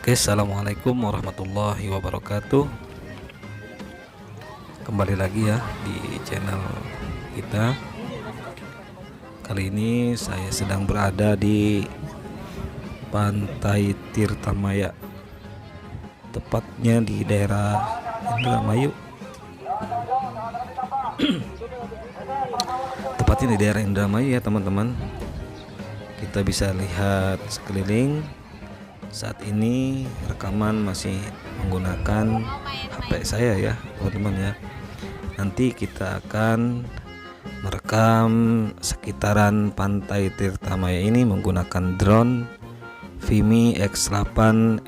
Oke, assalamualaikum warahmatullahi wabarakatuh. Kembali lagi ya di channel kita. Kali ini saya sedang berada di Pantai Tirtamaya, tepatnya di daerah Indramayu. Tepatnya di daerah Indramayu ya teman-teman. Kita bisa lihat sekeliling. Saat ini rekaman masih menggunakan HP saya ya teman-teman ya. Nanti kita akan merekam sekitaran Pantai Tirtamaya ini menggunakan drone Vimi X8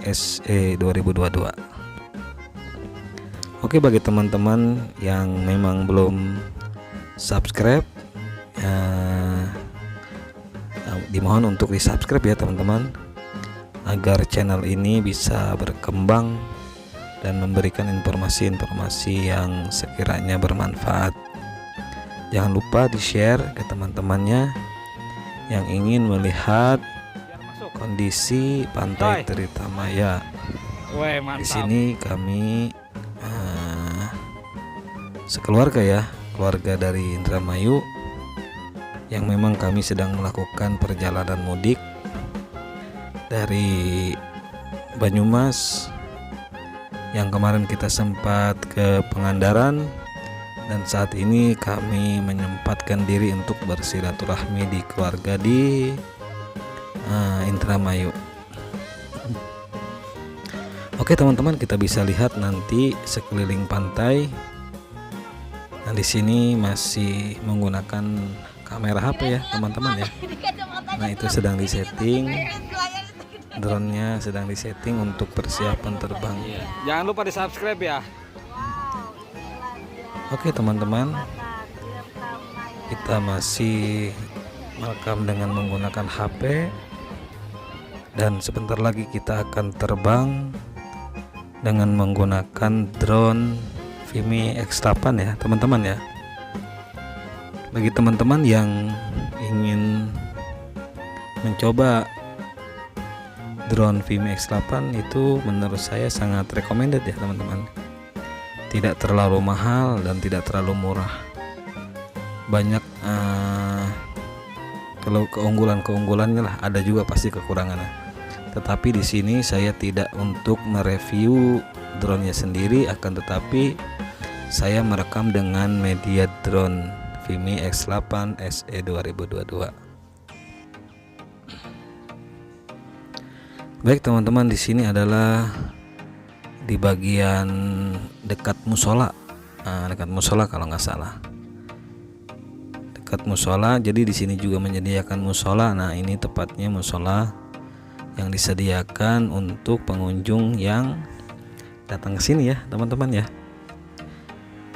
SE 2022. Oke, bagi teman-teman yang memang belum subscribe, dimohon untuk di subscribe ya teman-teman, agar channel ini bisa berkembang dan memberikan informasi-informasi yang sekiranya bermanfaat. Jangan lupa di share ke teman-temannya yang ingin melihat kondisi Pantai Tirtamaya. Di sini kami sekeluarga ya, keluarga dari Indramayu, yang memang kami sedang melakukan perjalanan mudik dari Banyumas, yang kemarin kita sempat ke Pangandaran, dan saat ini kami menyempatkan diri untuk bersilaturahmi di keluarga di Indramayu. Oke teman-teman, kita bisa lihat nanti sekeliling pantai. Nah, di sini masih menggunakan kamera HP ya teman-teman ya. Nah, itu sedang disetting. Drone-nya sedang disetting untuk persiapan terbang. Jangan lupa di subscribe ya. Oke teman-teman, kita masih merekam dengan menggunakan HP, dan sebentar lagi kita akan terbang dengan menggunakan drone Vimi X8 ya teman-teman ya. Bagi teman-teman yang ingin mencoba drone Vimi X8, itu menurut saya sangat recommended ya teman-teman. Tidak terlalu mahal dan tidak terlalu murah. Banyak kalau keunggulannya lah, ada juga pasti kekurangannya. Tetapi di sini saya tidak untuk mereview drone-nya sendiri, akan tetapi saya merekam dengan media drone Vimi X8 SE 2022. Baik teman-teman, di sini adalah di bagian dekat musola, dekat musola kalau nggak salah, dekat musola. Jadi di sini juga menyediakan musola. Nah, ini tepatnya musola yang disediakan untuk pengunjung yang datang ke sini ya teman-teman ya.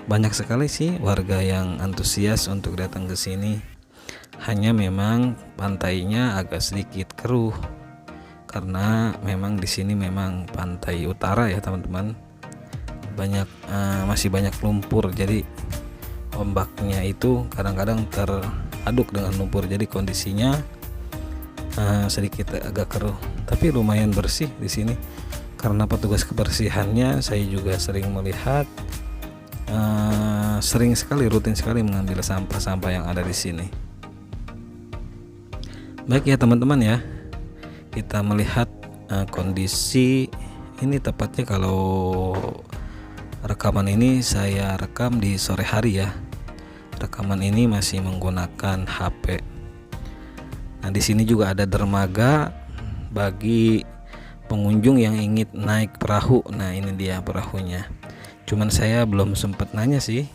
Banyak sekali sih warga yang antusias untuk datang ke sini. Hanya memang pantainya agak sedikit keruh, karena memang di sini memang pantai utara ya teman-teman. Masih banyak lumpur, jadi ombaknya itu kadang-kadang teraduk dengan lumpur, jadi kondisinya sedikit agak keruh. Tapi lumayan bersih di sini, karena petugas kebersihannya saya juga sering melihat rutin sekali mengambil sampah-sampah yang ada di sini. Baik ya teman-teman ya, kita melihat kondisi ini. Tepatnya kalau rekaman ini saya rekam di sore hari ya. Rekaman ini masih menggunakan HP. Nah, di sini juga ada dermaga bagi pengunjung yang ingin naik perahu. Nah, ini dia perahunya. Cuman saya belum sempat nanya sih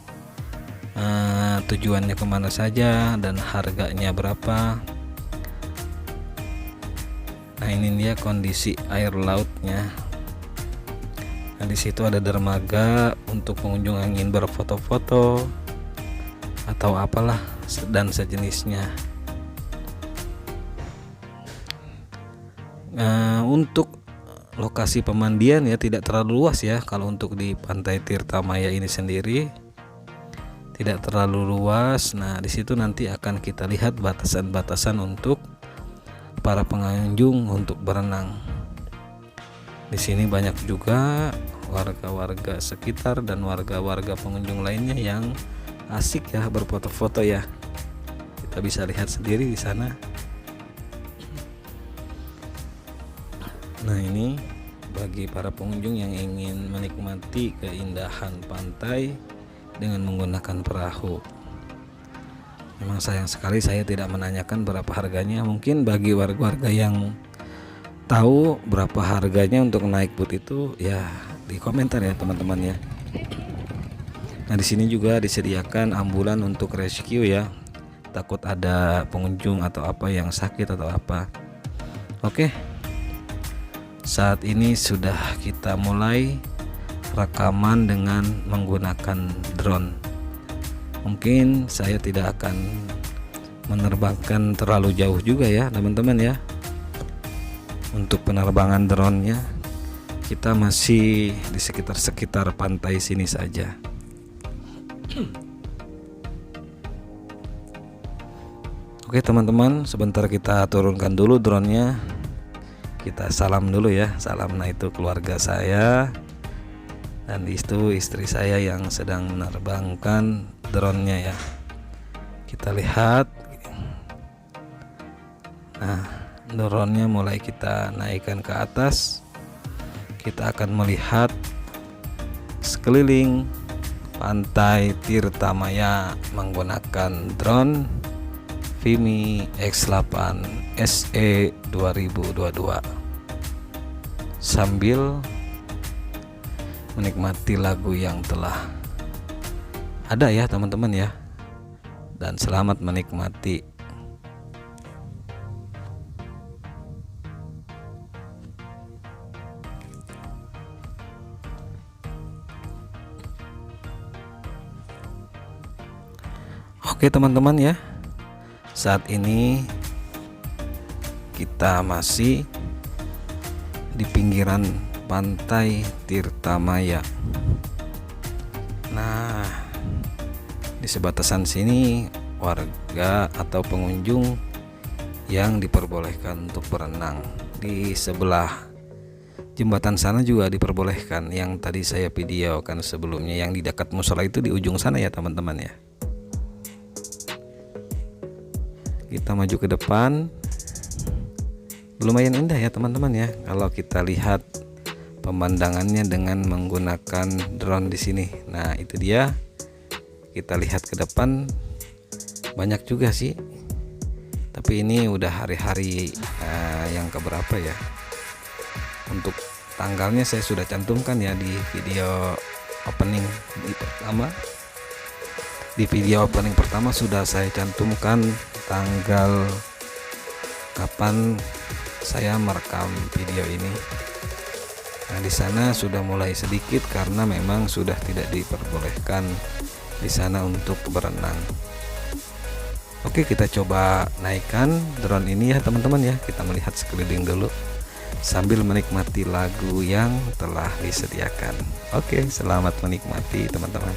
tujuannya kemana saja dan harganya berapa. Nah, ini dia kondisi air lautnya. Nah, di situ ada dermaga untuk pengunjung yang ingin berfoto-foto atau apalah dan sejenisnya. Untuk lokasi pemandian ya tidak terlalu luas ya. Kalau untuk di Pantai Tirtamaya ini sendiri tidak terlalu luas. Nah, di situ nanti akan kita lihat batasan-batasan untuk para pengunjung untuk berenang. Di sini banyak juga warga-warga sekitar dan warga-warga pengunjung lainnya yang asik ya berfoto-foto ya. Kita bisa lihat sendiri di sana. Nah, ini bagi para pengunjung yang ingin menikmati keindahan pantai dengan menggunakan perahu. Memang sayang sekali saya tidak menanyakan berapa harganya. Mungkin bagi warga-warga yang tahu berapa harganya untuk naik boat itu ya di komentar ya teman-teman ya. Nah, di sini juga disediakan ambulan untuk rescue ya. Takut ada pengunjung atau apa yang sakit atau apa. Oke. Saat ini sudah kita mulai rekaman dengan menggunakan drone. Mungkin saya tidak akan menerbangkan terlalu jauh juga ya teman-teman ya. Untuk penerbangan drone-nya kita masih di sekitar pantai sini saja. Oke teman-teman, sebentar kita turunkan dulu drone-nya. Kita salam dulu ya. Salam. Nah, itu keluarga saya dan itu istri saya yang sedang menerbangkan drone-nya ya. Kita lihat. Nah, drone-nya mulai kita naikkan ke atas. Kita akan melihat sekeliling pantai Tirtamaya menggunakan drone Vimy X8 SE 2022 sambil menikmati lagu yang telah ada ya teman-teman ya, dan selamat menikmati. Oke teman-teman ya, saat ini kita masih di pinggiran pantai Tirtamaya. Nah, di sebatasan sini warga atau pengunjung yang diperbolehkan untuk berenang. Di sebelah jembatan sana juga diperbolehkan, yang tadi saya videokan sebelumnya, yang di dekat musola itu di ujung sana ya teman-teman ya. Kita maju ke depan. Lumayan indah ya teman-teman ya kalau kita lihat pemandangannya dengan menggunakan drone di sini. Nah, itu dia. Kita lihat ke depan, banyak juga sih. Tapi ini udah hari-hari yang keberapa ya. Untuk tanggalnya saya sudah cantumkan ya di video opening pertama. Di video opening pertama sudah saya cantumkan tanggal kapan saya merekam video ini. Nah, di sana sudah mulai sedikit karena memang sudah tidak diperbolehkan di sana untuk berenang. Oke, kita coba naikkan drone ini ya teman-teman ya. Kita melihat sekeliling dulu sambil menikmati lagu yang telah disediakan. Oke, selamat menikmati teman-teman.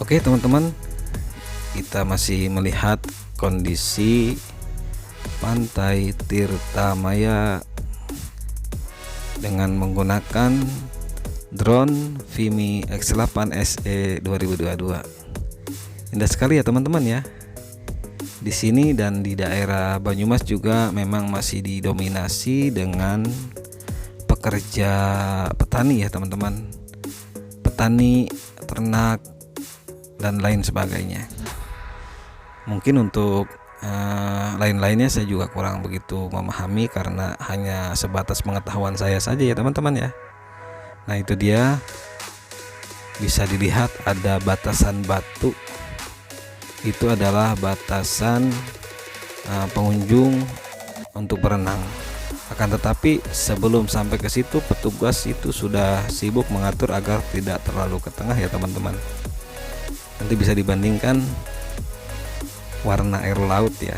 Oke teman-teman, kita masih melihat kondisi pantai Tirtamaya dengan menggunakan drone Vimy X8 SE 2022. Indah sekali ya teman-teman ya. Di sini dan di daerah Banyumas juga memang masih didominasi dengan pekerja petani ya teman-teman. Petani, ternak, dan lain sebagainya. Mungkin untuk lain-lainnya saya juga kurang begitu memahami karena hanya sebatas pengetahuan saya saja ya teman-teman ya. Nah, itu dia, bisa dilihat ada batasan batu. Itu adalah batasan pengunjung untuk berenang. Akan tetapi sebelum sampai ke situ, petugas itu sudah sibuk mengatur agar tidak terlalu ke tengah ya teman-teman. Nanti bisa dibandingkan warna air laut ya.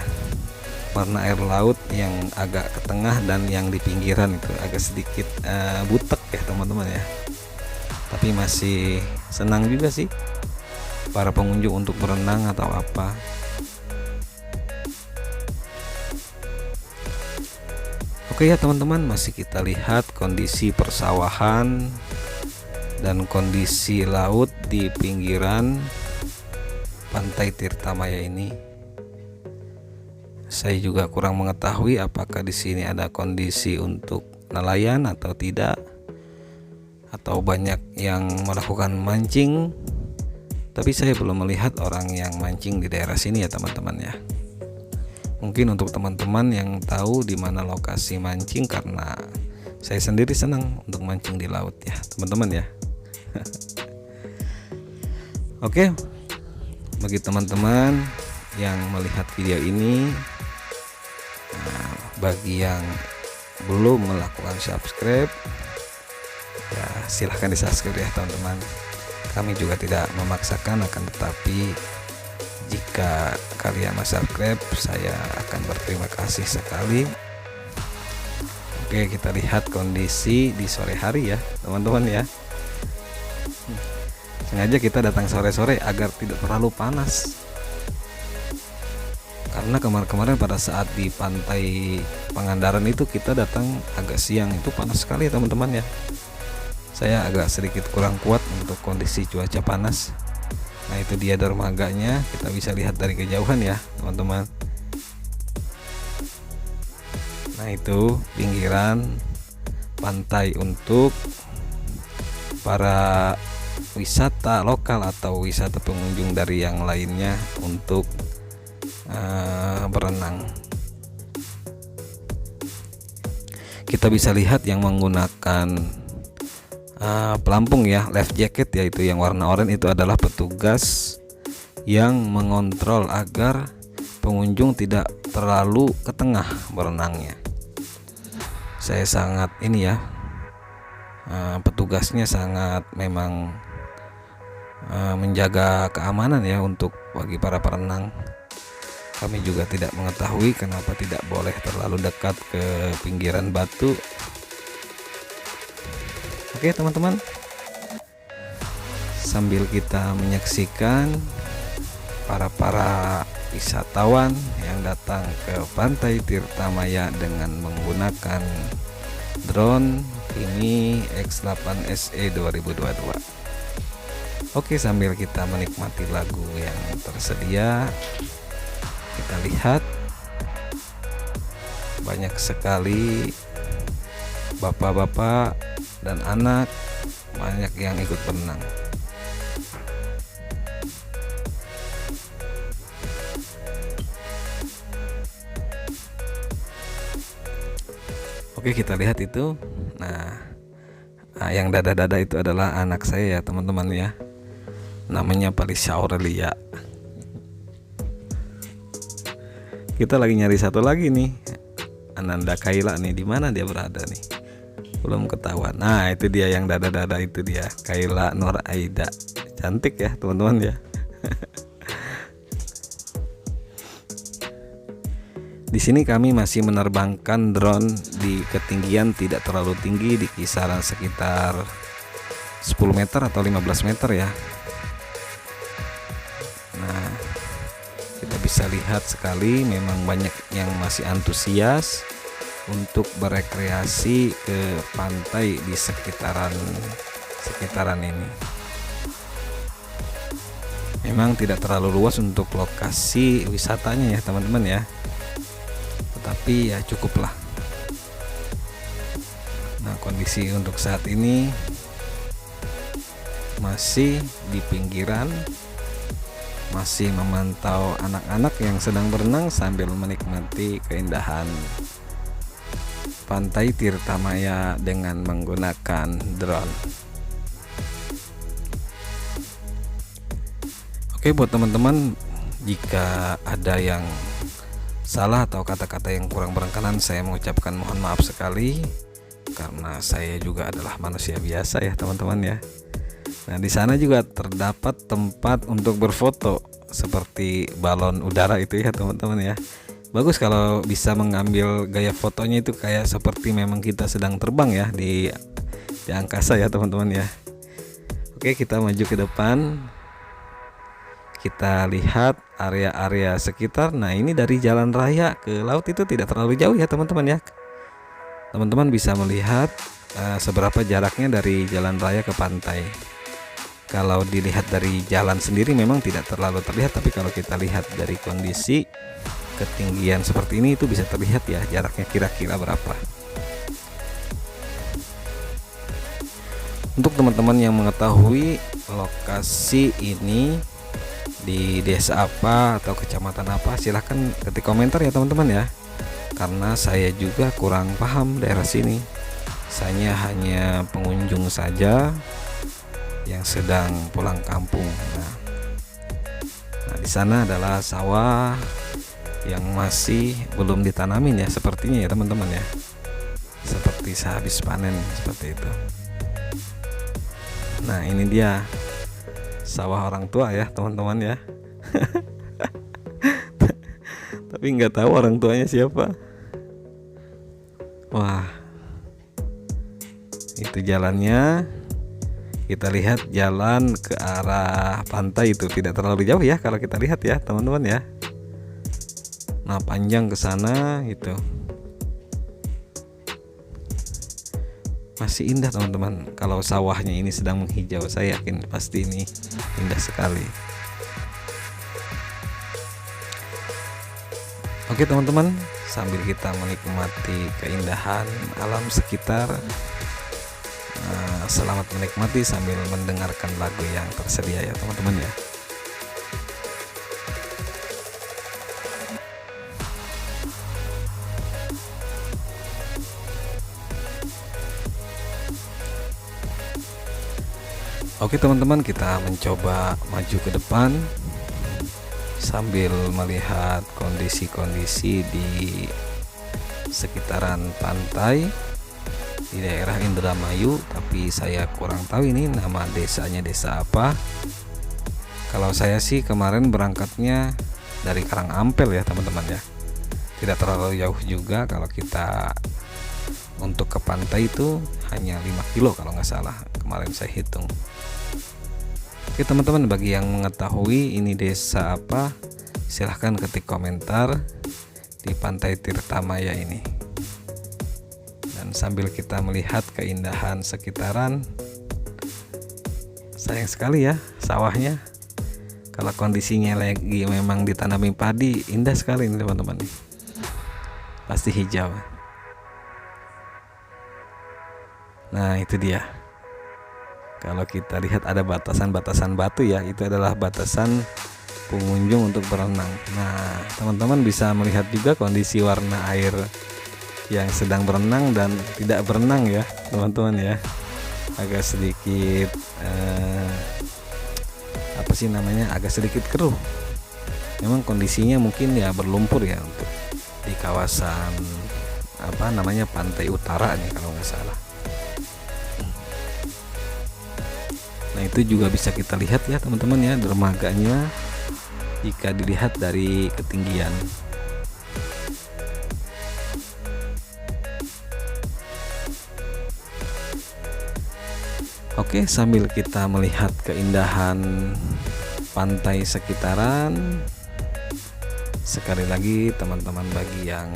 Warna air laut yang agak ke tengah dan yang di pinggiran itu agak sedikit butek ya teman-teman ya. tapi masih senang juga sih para pengunjung untuk berenang atau apa. Oke ya teman-teman, masih kita lihat kondisi persawahan dan kondisi laut di pinggiran Pantai Tirtamaya ini. Saya juga kurang mengetahui apakah di sini ada kondisi untuk nelayan atau tidak, atau banyak yang melakukan mancing. Tapi saya belum melihat orang yang mancing di daerah sini ya teman-teman ya. Mungkin untuk teman-teman yang tahu di mana lokasi mancing, karena saya sendiri senang untuk mancing di laut ya teman-teman ya. Oke, bagi teman-teman yang melihat video ini, bagi yang belum melakukan subscribe ya silahkan di subscribe ya teman-teman. Kami juga tidak memaksakan, akan tetapi jika kalian subscribe saya akan berterima kasih sekali. Oke, kita lihat kondisi di sore hari ya teman-teman ya. Sengaja kita datang sore-sore agar tidak terlalu panas, karena kemarin-kemarin pada saat di Pantai Pangandaran itu kita datang agak siang, itu panas sekali ya teman-teman ya. Saya agak sedikit kurang kuat untuk kondisi cuaca panas. Nah itu dia dermaganya, kita bisa lihat dari kejauhan ya teman-teman. Nah itu pinggiran pantai untuk para wisata lokal atau wisata pengunjung dari yang lainnya untuk berenang. Kita bisa lihat yang menggunakan pelampung ya, life jacket, yaitu yang warna oranye, itu adalah petugas yang mengontrol agar pengunjung tidak terlalu ke tengah berenangnya. Saya sangat ini ya, petugasnya sangat memang menjaga keamanan ya untuk bagi para perenang. Kami juga tidak mengetahui kenapa tidak boleh terlalu dekat ke pinggiran batu. Oke teman-teman, sambil kita menyaksikan para wisatawan yang datang ke Pantai Tirtamaya dengan menggunakan drone ini X8 SE 2022. Oke, sambil kita menikmati lagu yang tersedia, kita lihat banyak sekali bapak-bapak dan anak, banyak yang ikut berenang. Oke, kita lihat itu. Nah, yang dada-dada itu adalah anak saya ya teman-teman ya. Namanya Falisya Aurelia. Kita lagi nyari satu lagi nih, Ananda Kaila nih. Di mana dia berada nih? Belum ketahuan. Nah itu dia yang dada-dada, itu dia Kaila Nur Aida. Cantik ya teman-teman ya. Di sini kami masih menerbangkan drone di ketinggian tidak terlalu tinggi, di kisaran sekitar 10 meter atau 15 meter ya. Nah kita bisa lihat sekali memang banyak yang masih antusias untuk berekreasi ke pantai di sekitaran ini. Memang tidak terlalu luas untuk lokasi wisatanya ya teman-teman ya, tetapi ya cukuplah. Nah kondisi untuk saat ini masih di pinggiran, masih memantau anak-anak yang sedang berenang sambil menikmati keindahan Pantai Tirtamaya dengan menggunakan drone. Oke, buat teman-teman, jika ada yang salah atau kata-kata yang kurang berkenan, saya mengucapkan mohon maaf sekali, karena saya juga adalah manusia biasa ya teman-teman ya. Nah di sana juga terdapat tempat untuk berfoto seperti balon udara itu ya teman-teman ya. Bagus kalau bisa mengambil gaya fotonya itu kayak seperti memang kita sedang terbang ya di angkasa ya teman-teman ya. Oke, kita maju ke depan. Kita lihat area-area sekitar. Nah, ini dari jalan raya ke laut itu tidak terlalu jauh ya teman-teman ya. Teman-teman bisa melihat seberapa jaraknya dari jalan raya ke pantai. Kalau dilihat dari jalan sendiri memang tidak terlalu terlihat, tapi kalau kita lihat dari kondisi ketinggian seperti ini itu bisa terlihat ya jaraknya kira-kira berapa. Untuk teman-teman yang mengetahui lokasi ini di desa apa atau kecamatan apa, silahkan ketik komentar ya teman-teman ya, karena saya juga kurang paham daerah sini. Saya hanya pengunjung saja yang sedang pulang kampung. Nah, di sana adalah sawah yang masih belum ditanamin ya sepertinya ya teman-teman ya, seperti sehabis panen seperti itu. Nah, ini dia sawah orang tua ya teman-teman ya. Tapi nggak tahu orang tuanya siapa. Wah, itu jalannya. Kita lihat jalan ke arah pantai itu tidak terlalu jauh ya kalau kita lihat ya teman-teman ya. Nah, panjang ke sana itu. Masih indah teman-teman. Kalau sawahnya ini sedang menghijau, saya yakin pasti ini indah sekali. Oke teman-teman, sambil kita menikmati keindahan alam sekitar, selamat menikmati sambil mendengarkan lagu yang tersedia ya teman-teman ya. Oke teman-teman, kita mencoba maju ke depan sambil melihat kondisi-kondisi di sekitaran pantai di daerah Indramayu, tapi saya kurang tahu ini nama desanya desa apa. Kalau saya sih kemarin berangkatnya dari Karangampel ya teman-teman ya, tidak terlalu jauh juga. Kalau kita untuk ke pantai itu hanya 5 kilo kalau nggak salah, kemarin saya hitung. Oke teman-teman, bagi yang mengetahui ini desa apa, silahkan ketik komentar di Pantai Tirtamaya ini. Dan sambil kita melihat keindahan sekitaran, sayang sekali ya sawahnya. Kalau kondisinya lagi memang ditanami padi, indah sekali ini teman-teman. Pasti hijau. Nah, itu dia. Kalau kita lihat ada batasan-batasan batu ya, itu adalah batasan pengunjung untuk berenang. Nah, teman-teman bisa melihat juga kondisi warna air yang sedang berenang dan tidak berenang ya teman-teman ya. Agak sedikit apa sih namanya, agak sedikit keruh. Memang kondisinya mungkin ya berlumpur ya untuk di kawasan apa namanya pantai utara nih kalau nggak salah. Nah, itu juga bisa kita lihat ya teman-teman ya, dermaganya jika dilihat dari ketinggian. Oke, sambil kita melihat keindahan pantai sekitaran, sekali lagi teman-teman bagi yang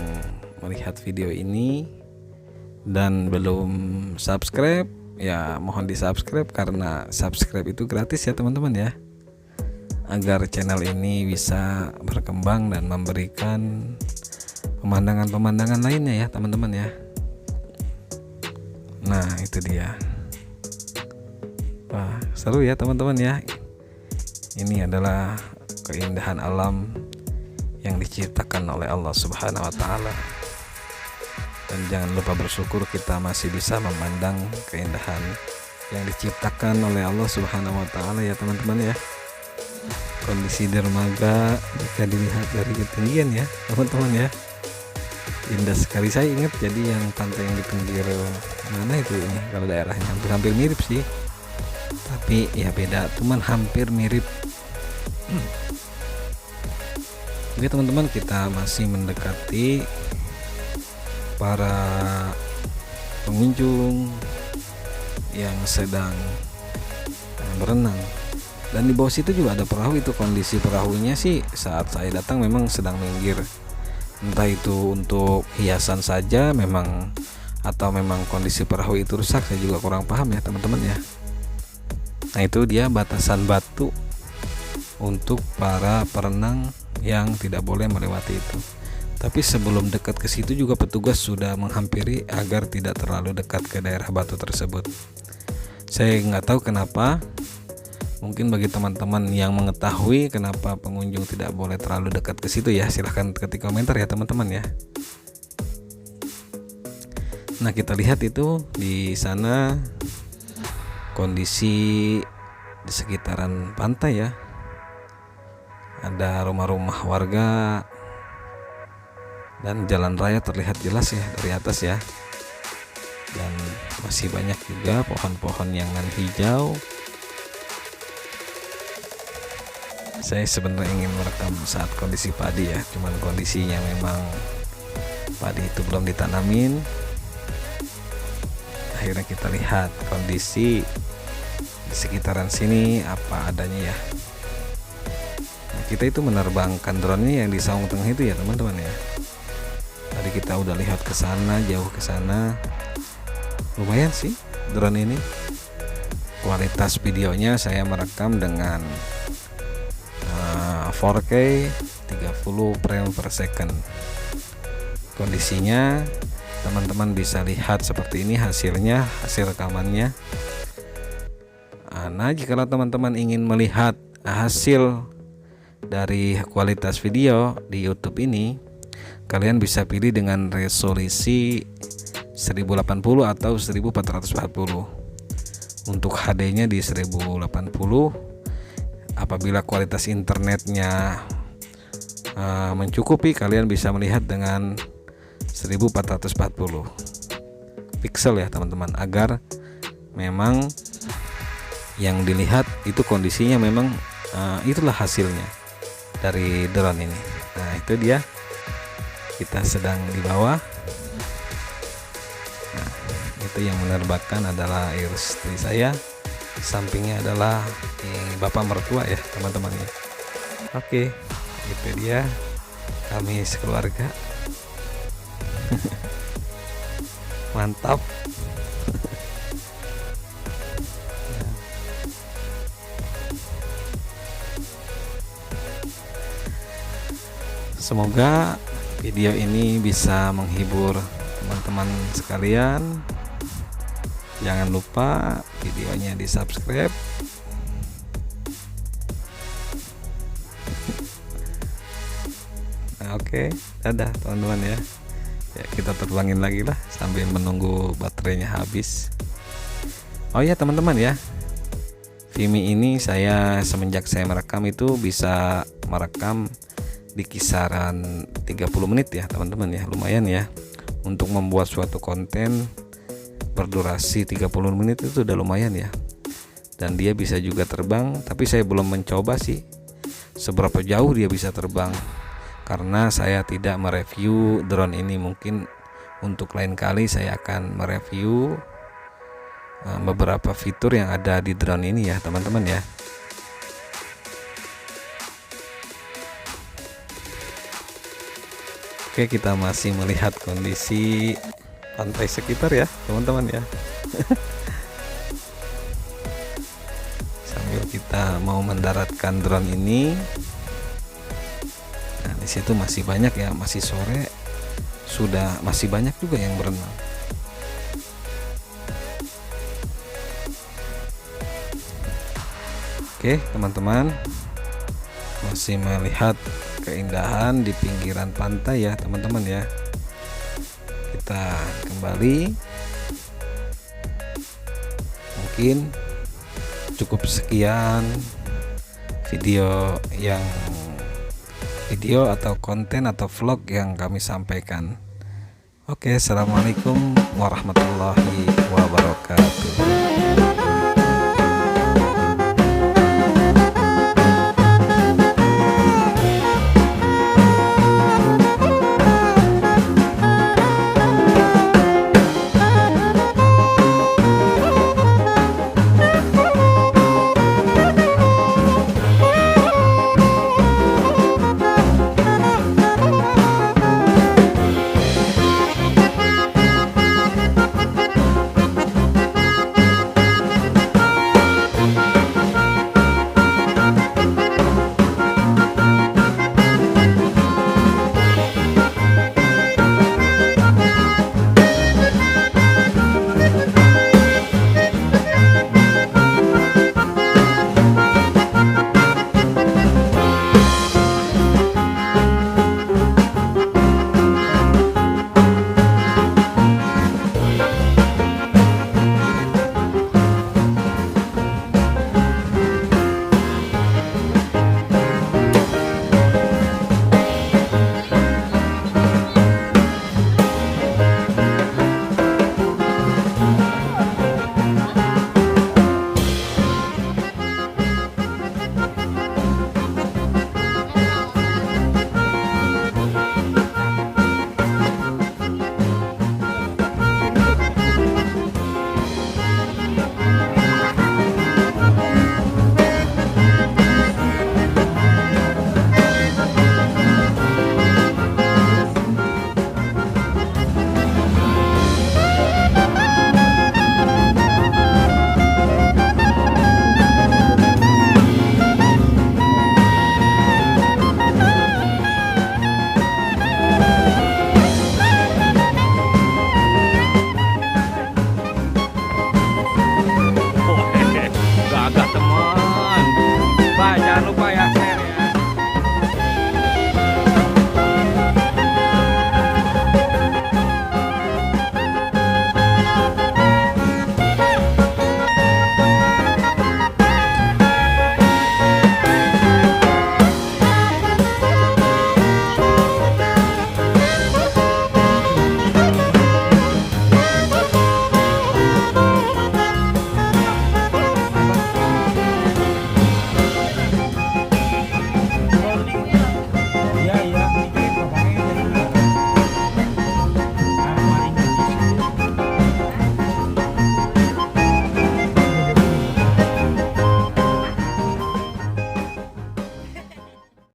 melihat video ini dan belum subscribe, ya mohon di subscribe, karena subscribe itu gratis ya teman-teman ya, agar channel ini bisa berkembang dan memberikan pemandangan-pemandangan lainnya ya teman-teman ya. Nah, itu dia. Wah, seru ya teman-teman ya. Ini adalah keindahan alam yang diciptakan oleh Allah Subhanahu wa taala. Dan jangan lupa bersyukur kita masih bisa memandang keindahan yang diciptakan oleh Allah Subhanahu wa taala ya teman-teman ya. Kondisi dermaga jika dilihat dari ketinggian ya teman-teman ya, indah sekali. Saya ingat jadi yang pantai yang di pinggir mana itu ini, kalau daerahnya hampir mirip sih, tapi ya beda, cuman hampir mirip. Oke teman-teman, kita masih mendekati para pengunjung yang sedang berenang. Dan di bawah situ juga ada perahu. Itu kondisi perahunya sih saat saya datang memang sedang minggir. Entah itu untuk hiasan saja memang, atau memang kondisi perahu itu rusak, saya juga kurang paham ya teman-teman ya. Nah itu dia batasan batu untuk para perenang yang tidak boleh melewati itu. Tapi sebelum dekat ke situ juga petugas sudah menghampiri agar tidak terlalu dekat ke daerah batu tersebut. Saya nggak tahu kenapa. Mungkin bagi teman-teman yang mengetahui kenapa pengunjung tidak boleh terlalu dekat ke situ ya, silahkan ketik komentar ya teman-teman ya. Nah kita lihat itu di sana kondisi di sekitaran pantai ya. Ada rumah-rumah warga dan jalan raya terlihat jelas ya dari atas ya. Dan masih banyak juga pohon-pohon yang hijau. Saya sebenarnya ingin merekam saat kondisi padi ya, cuman kondisinya memang padi itu belum ditanamin. Akhirnya kita lihat kondisi di sekitaran sini apa adanya ya. Nah, kita itu menerbangkan drone-nya yang di saung tengah itu ya teman-teman ya. Tadi kita udah lihat ke sana, jauh ke sana. Lumayan sih drone ini. Kualitas videonya saya merekam dengan 4K 30 frame per second. Kondisinya teman-teman bisa lihat seperti ini hasilnya, hasil rekamannya. Nah jika teman-teman ingin melihat hasil dari kualitas video di YouTube ini, kalian bisa pilih dengan resolusi 1080 atau 1440. Untuk HD-nya di 1080. Apabila kualitas internetnya mencukupi, kalian bisa melihat dengan 1440 pixel ya teman-teman, agar memang yang dilihat itu kondisinya memang itulah hasilnya dari drone ini. Nah itu dia, kita sedang di bawah. Nah, itu yang menerbangkan adalah istri saya, sampingnya adalah bapak mertua ya teman-teman ya. Oke, itu dia kami sekeluarga. Mantap. Semoga video ini bisa menghibur teman-teman sekalian. Jangan lupa videonya di subscribe. Nah, oke, dadah teman-teman ya. Ya kita terbangin lagi lah sambil menunggu baterainya habis. Oh ya teman-teman ya, Vimi ini saya semenjak saya merekam itu bisa merekam di kisaran 30 menit ya teman-teman ya. Lumayan ya untuk membuat suatu konten berdurasi 30 menit itu udah lumayan ya. Dan dia bisa juga terbang, tapi saya belum mencoba sih seberapa jauh dia bisa terbang, karena saya tidak mereview drone ini. Mungkin untuk lain kali saya akan mereview beberapa fitur yang ada di drone ini ya teman-teman ya. Oke, kita masih melihat kondisi pantai sekitar ya teman-teman ya. Sambil kita mau mendaratkan drone ini. Nah di situ masih banyak ya, masih sore, sudah masih banyak juga yang berenang. Oke teman-teman, masih melihat keindahan di pinggiran pantai ya teman-teman ya. Kita kembali. Mungkin cukup sekian video atau konten atau vlog yang kami sampaikan. Oke, assalamualaikum warahmatullahi wabarakatuh.